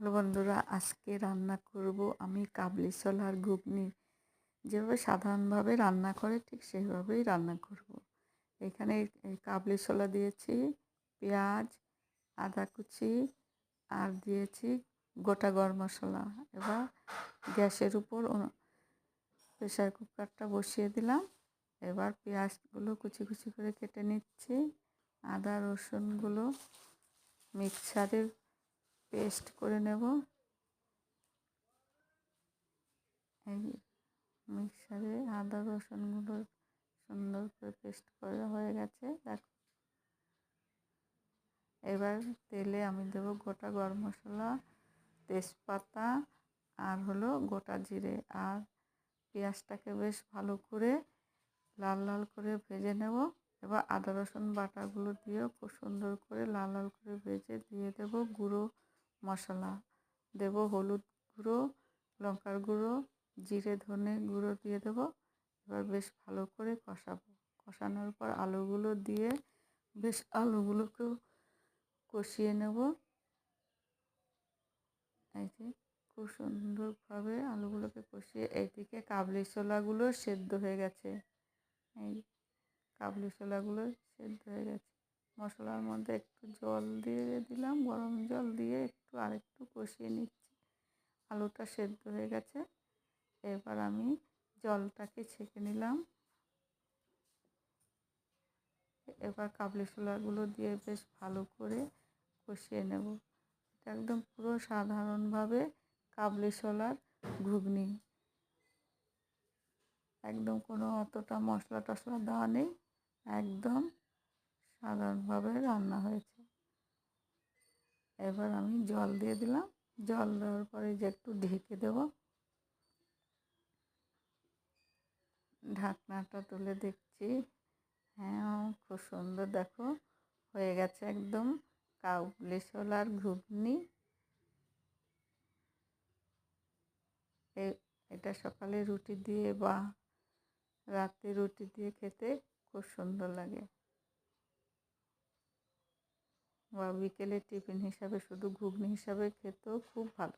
Hello বন্ধুরা, আজকে রান্না করব আমি কাবলি ছোলার ঘুগনি। যেভাবে সাধারণভাবে রান্না করে ঠিক সেভাবেই রান্না করব। এখানে এই কাবলি ছোলা দিয়েছি, পেঁয়াজ, আদা কুচি আর দিয়েছি গোটা গরম মশলা। এবার গ্যাসের উপর প্রেসার কুকারটা বসিয়ে দিলাম। এবার পেঁয়াজগুলো কুচি কুচি করে কেটে নিচ্ছি। আদা রসুনগুলো মিক্সারে পেস্ট করে নেব। এই মিক্সারে আদা রসুনগুলো সুন্দর করে পেস্ট করা হয়ে গেছে। দেখো, এবার তেলে আমি দেবো গোটা গরম মশলা, তেজপাতা আর হলো গোটা জিরে। আর পেঁয়াজটাকে বেশ ভালো করে লাল লাল করে ভেজে নেব। এবার আদা রসুন বাটাগুলো দিয়েও খুব সুন্দর করে লাল লাল করে ভেজে দিয়ে দেবো গুঁড়ো মশলা। দেব হলুদ গুঁড়ো, লঙ্কার গুঁড়ো, জিরে ধনে গুঁড়ো দিয়ে দেবো। এবার বেশ ভালো করে কষাবো। কষানোর পর আলুগুলো দিয়ে বেশ আলুগুলোকেও কষিয়ে নেব। এই যে খুব সুন্দরভাবে আলুগুলোকে কষিয়ে এইদিকে কাবলি ছোলাগুলো সেদ্ধ হয়ে গেছে। এই কাবলি ছোলাগুলো সেদ্ধ হয়ে গেছে। মশলার মধ্যে একটু জল দিয়ে দিলাম, গরম জল দিয়ে আরেকটু কষিয়ে নিচ্ছি। আলুটা সেদ্ধ হয়ে গেছে। এবার আমি জলটাকে ছেঁকে নিলাম। এবার কাবলি ছোলাগুলো দিয়ে বেশ ভালো করে কষিয়ে নেব। এটা একদম পুরো সাধারণভাবে কাবলি ছোলার ঘুগনি। একদম কোনো অতটা মশলা টশলা দেওয়া নেই, একদম সাধারণভাবে রান্না হয়েছে। এবার আমি জল দিয়ে দিলাম। জল দেওয়ার পরে যে একটু ঢেকে দেব। ঢাকনাটা তুলে দেখছি, হ্যাঁ খুব সুন্দর, দেখো হয়ে গেছে একদম কাবলি ছোলার ঘুগনি। এটা সকালে রুটি দিয়ে বা রাতে রুটি দিয়ে খেতে খুব সুন্দর লাগে, বা বিকেলে টিফিন হিসাবে শুধু ঘুগনি হিসাবে খেতেও খুব ভালো।